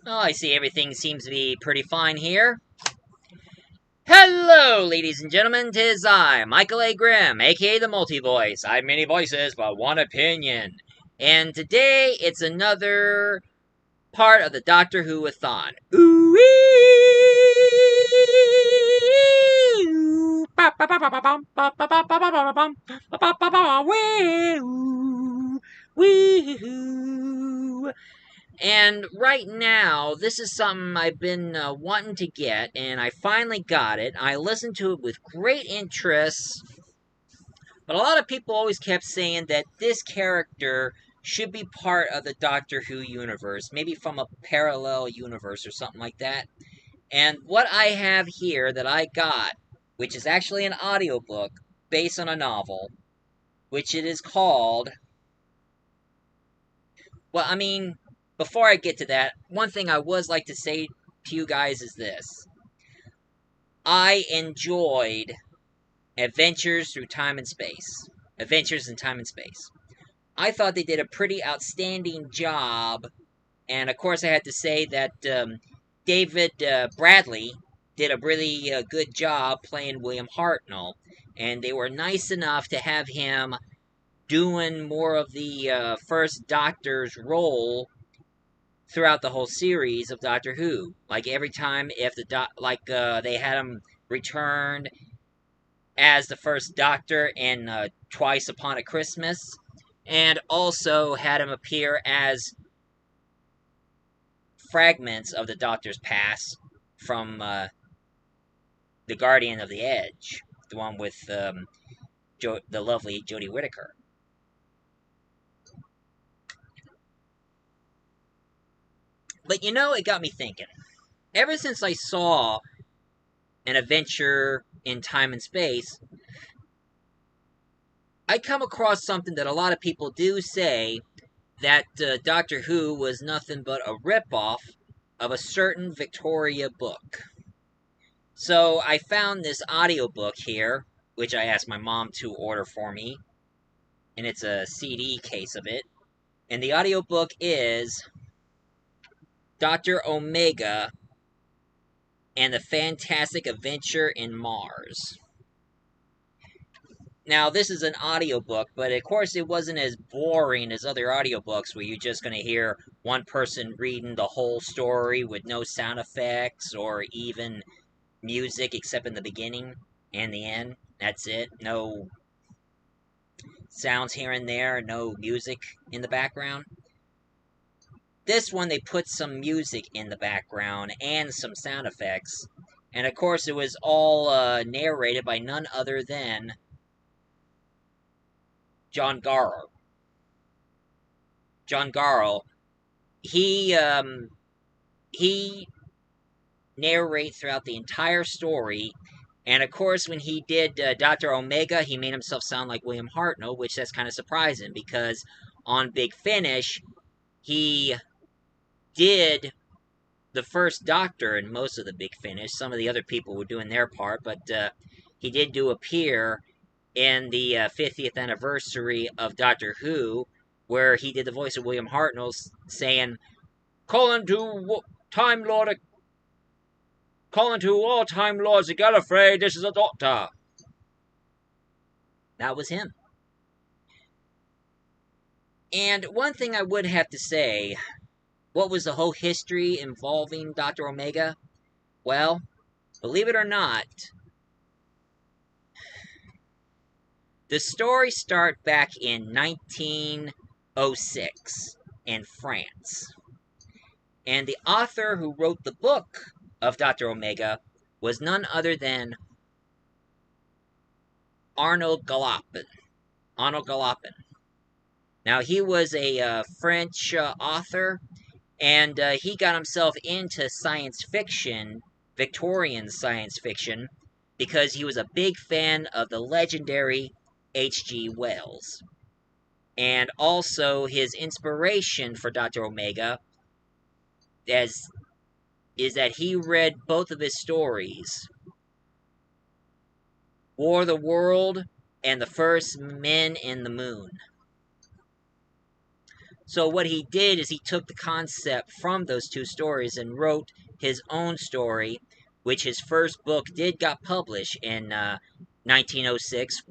Oh, I see everything seems to be pretty fine here. Hello, ladies and gentlemen, 'tis I, Michael A. Grimm, aka the Multi-Voice. I have many voices, but one opinion. And today, it's another part of the Doctor Who-a-thon. Ooh And right now, this is something I've been wanting to get, and I finally got it. I listened to it with great interest, but a lot of people always kept saying that this character should be part of the Doctor Who universe, maybe from a parallel universe or something like that. And what I have here that I got, which is actually an audiobook based on a novel, which it is called. Well, I mean, before I get to that, one thing I would like to say to you guys is this. I enjoyed Adventures Through Time and Space. Adventures in Time and Space. I thought they did a pretty outstanding job, and of course I had to say that David Bradley did a really good job playing William Hartnell, and they were nice enough to have him doing more of the first Doctor's role throughout the whole series of Doctor Who. Like every time, if they had him returned as the first Doctor in Twice Upon a Christmas, and also had him appear as fragments of the Doctor's past from the Guardian of the Edge, the one with the lovely Jodie Whittaker. But it got me thinking. Ever since I saw An Adventure in Time and Space, I come across something that a lot of people do say, that Doctor Who was nothing but a ripoff of a certain Victoria book. So I found this audiobook here, which I asked my mom to order for me, and it's a CD case of it. And the audiobook is Dr. Omega and the Fantastic Adventure in Mars. Now, this is an audiobook, but of course it wasn't as boring as other audiobooks where you're just going to hear one person reading the whole story with no sound effects or even music except in the beginning and the end. That's it. No sounds here and there, no music in the background. This one, they put some music in the background and some sound effects. And of course, it was all narrated by none other than John Garl. John Garl, he he narrates throughout the entire story, and of course, when he did Doctor Omega, he made himself sound like William Hartnell, which that's kind of surprising because on Big Finish, he did the first Doctor and most of the Big Finish. Some of the other people were doing their part, but he did appear in the 50th anniversary of Doctor Who, where he did the voice of William Hartnell saying, "Calling to Time Lord, calling to all Time Lords of Gallifrey, this is a Doctor." That was him. And one thing I would have to say, what was the whole history involving Dr. Omega? Well, believe it or not, the story starts back in 1906 in France. And the author who wrote the book of Dr. Omega was none other than Arnold Galopin. Arnold Galopin. Now, he was a French author, and he got himself into science fiction, Victorian science fiction, because he was a big fan of the legendary H.G. Wells. And also, his inspiration for Dr. Omega is that he read both of his stories, War of the World and The First Men in the Moon. So what he did is he took the concept from those two stories and wrote his own story, which his first book did got published in 1906,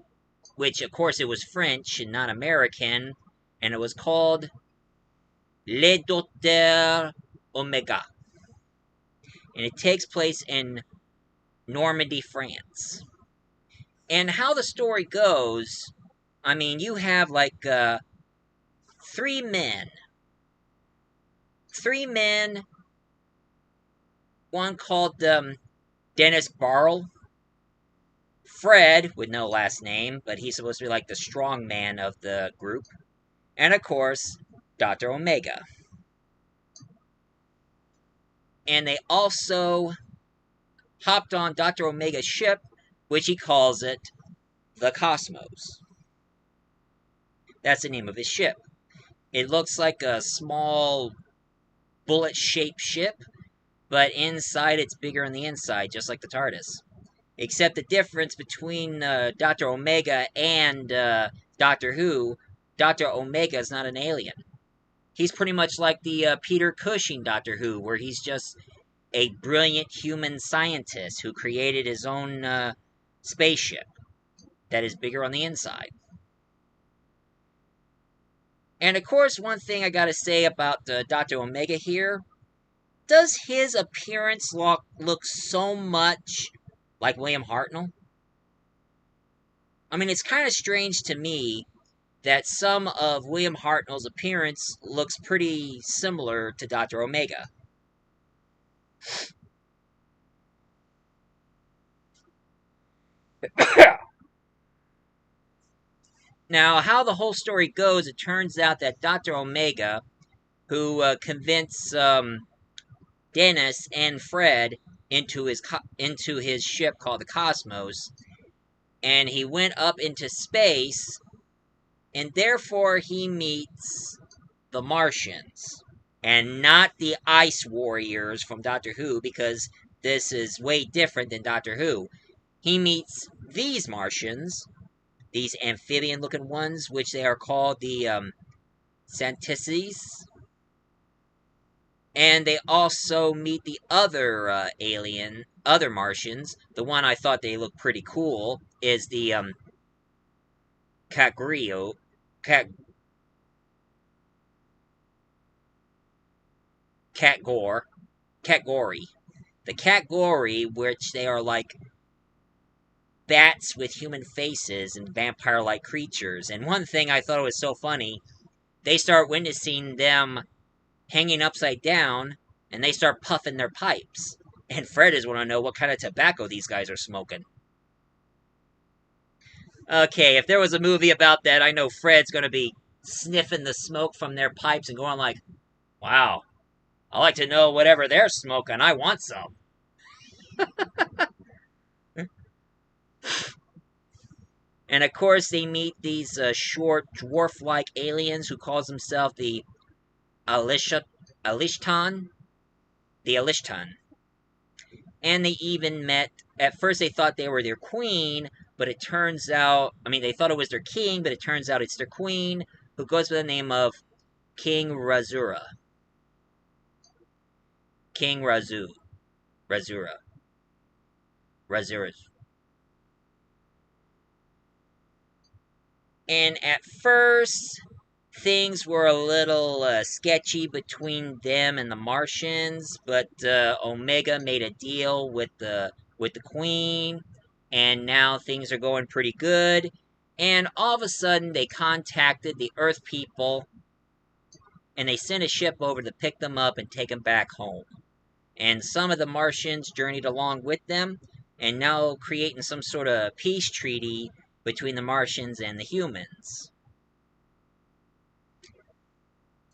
which of course it was French and not American, and it was called Le Docteur Omega. And it takes place in Normandy, France. And how the story goes, I mean, you have like three men. Three men, one called Dennis Barl, Fred, with no last name, but he's supposed to be like the strong man of the group, and of course, Dr. Omega. And they also hopped on Dr. Omega's ship, which he calls it the Cosmos. That's the name of his ship. It looks like a small bullet-shaped ship, but inside it's bigger on the inside, just like the TARDIS. Except the difference between Dr. Omega and Doctor Who, Dr. Omega is not an alien. He's pretty much like the Peter Cushing Doctor Who, where he's just a brilliant human scientist who created his own spaceship that is bigger on the inside. And of course, one thing I gotta say about Dr. Omega here, does his appearance look so much like William Hartnell? I mean, it's kind of strange to me that some of William Hartnell's appearance looks pretty similar to Dr. Omega. Now, how the whole story goes, it turns out that Dr. Omega, who convinced Dennis and Fred into his ship called the Cosmos, and he went up into space, and therefore he meets the Martians, and not the Ice Warriors from Doctor Who, because this is way different than Doctor Who. He meets these Martians, these amphibian-looking ones, which they are called the Santices. And they also meet the other other Martians. The one I thought they looked pretty cool is the Catgrio, Catgore, Catgory. The Catgory, which they are like bats with human faces and vampire-like creatures. And one thing I thought was so funny, they start witnessing them hanging upside down, and they start puffing their pipes. And Fred is want to know what kind of tobacco these guys are smoking. Okay, if there was a movie about that, I know Fred's going to be sniffing the smoke from their pipes and going like, wow, I like to know whatever they're smoking. I want some. And of course, they meet these short, dwarf-like aliens who calls themselves the Alishtan. The Alishtan. And they even met, at first they thought they were their queen, but it turns out, I mean, they thought it was their king, but it turns out it's their queen, who goes by the name of King Razura. King Razura. Razura. And at first, things were a little sketchy between them and the Martians, but Omega made a deal with the Queen, and now things are going pretty good. And all of a sudden, they contacted the Earth people, and they sent a ship over to pick them up and take them back home. And some of the Martians journeyed along with them, and now creating some sort of peace treaty between the Martians and the humans.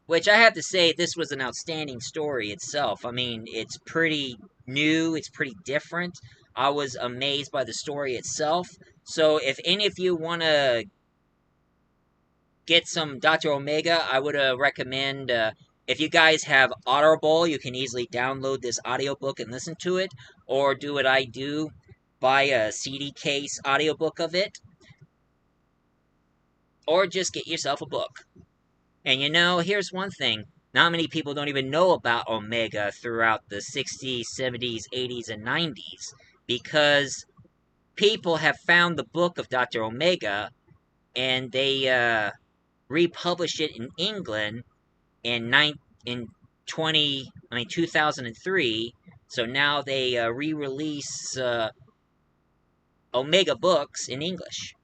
Which I have to say, this was an outstanding story itself. I mean, it's pretty new, it's pretty different. I was amazed by the story itself. So if any of you want to get some Dr. Omega, I would recommend, if you guys have Audible, you can easily download this audiobook and listen to it, or do what I do, buy a CD case audiobook of it, or just get yourself a book. And here's one thing. Not many people don't even know about Omega throughout the 60s, 70s, 80s, and 90s because people have found the book of Dr. Omega and they republished it in England in in 2003. So now they re-release Omega books in English.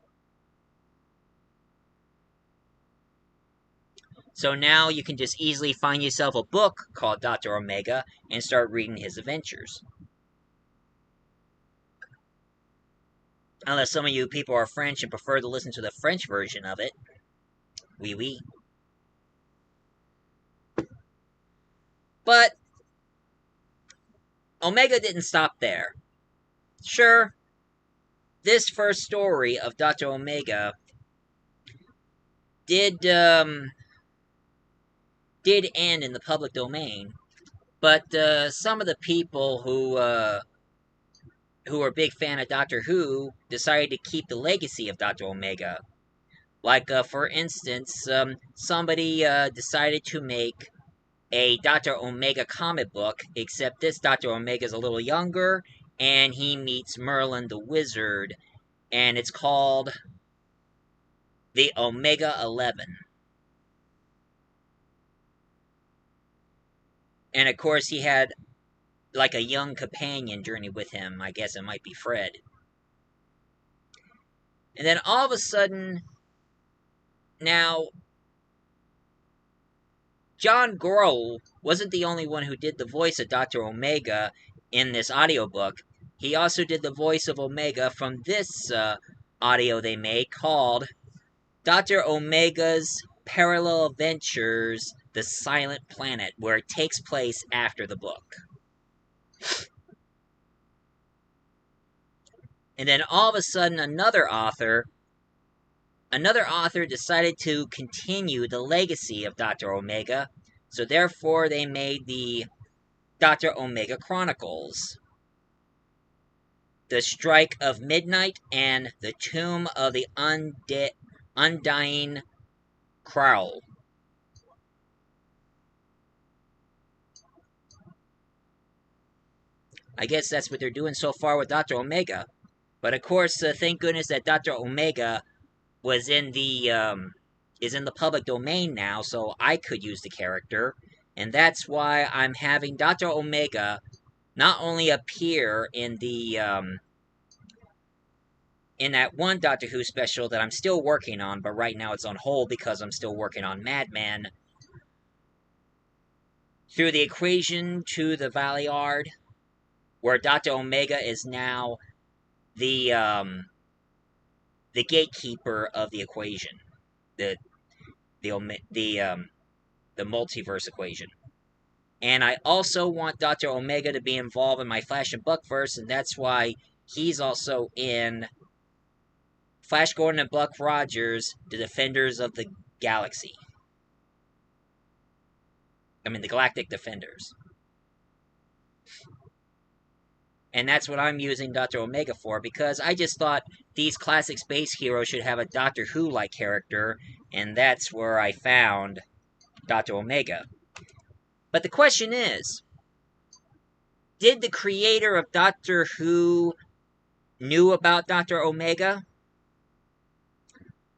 So now you can just easily find yourself a book called Dr. Omega and start reading his adventures. Unless some of you people are French and prefer to listen to the French version of it. Oui, oui. But Omega didn't stop there. Sure, this first story of Dr. Omega did end in the public domain, but some of the people who are a big fan of Doctor Who decided to keep the legacy of Dr. Omega. Like, for instance, somebody decided to make a Dr. Omega comic book, except this Dr. Omega is a little younger, and he meets Merlin the Wizard, and it's called the Omega 11. And of course, he had like a young companion journey with him. I guess it might be Fred. And then all of a sudden, now, John Grohl wasn't the only one who did the voice of Dr. Omega in this audiobook. He also did the voice of Omega from this audio they made called Dr. Omega's Parallel Adventures, The Silent Planet, where it takes place after the book. And then all of a sudden, another author decided to continue the legacy of Dr. Omega, so therefore they made the Dr. Omega Chronicles, The Strike of Midnight, and The Tomb of the Undying Kraul. I guess that's what they're doing so far with Dr. Omega. But of course, thank goodness that Dr. Omega was is in the public domain now, so I could use the character. And that's why I'm having Dr. Omega not only appear in in that one Doctor Who special that I'm still working on, but right now it's on hold because I'm still working on Madman, through the equation to the Valiard, where Dr. Omega is now the gatekeeper of the equation, the multiverse equation. And I also want Dr. Omega to be involved in my Flash and Buckverse, and that's why he's also in Flash Gordon and Buck Rogers, the Defenders of the Galaxy. I mean, the Galactic Defenders. And that's what I'm using Dr. Omega for, because I just thought these classic space heroes should have a Doctor Who-like character, and that's where I found Dr. Omega. But the question is, did the creator of Doctor Who knew about Dr. Omega?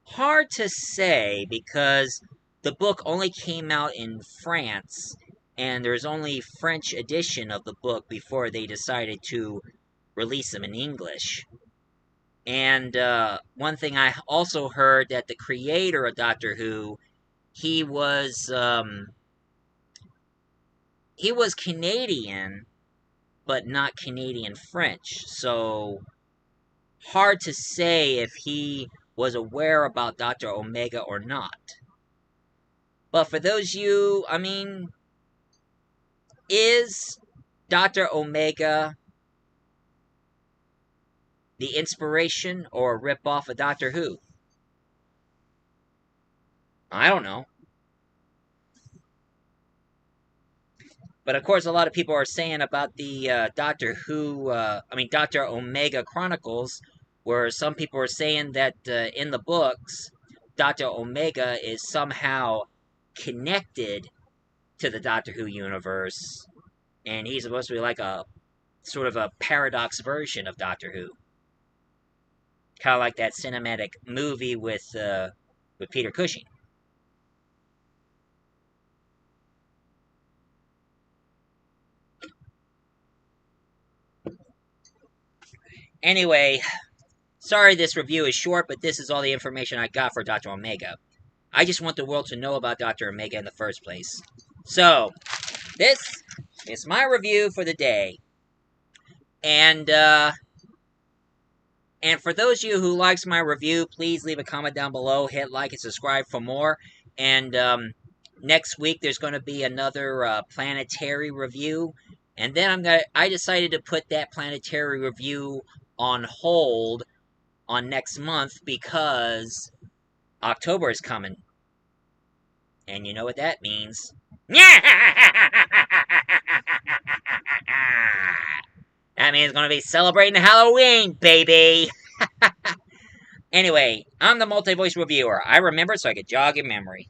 Hard to say, because the book only came out in France, and there's only French edition of the book before they decided to release them in English. And one thing I also heard, that the creator of Doctor Who, he was Canadian, but not Canadian French. So hard to say if he was aware about Dr. Omega or not. But for those of you, I mean, is Dr. Omega the inspiration or a ripoff of Doctor Who? I don't know. But of course, a lot of people are saying about the Doctor Omega Chronicles, where some people are saying that in the books, Dr. Omega is somehow connected to the Doctor Who universe, and he's supposed to be like a sort of a paradox version of Doctor Who, kind of like that cinematic movie with Peter Cushing. Anyway, sorry this review is short, but this is all the information I got for Dr. Omega. I just want the world to know about Dr. Omega in the first place. So, this is my review for the day. And for those of you who likes my review, please leave a comment down below, hit like and subscribe for more. And next week there's going to be another planetary review. And then I decided to put that planetary review on hold on next month because October is coming. And you know what that means. That means it's going to be celebrating Halloween, baby! Anyway, I'm the multi-voice reviewer. I remember so I could jog your memory.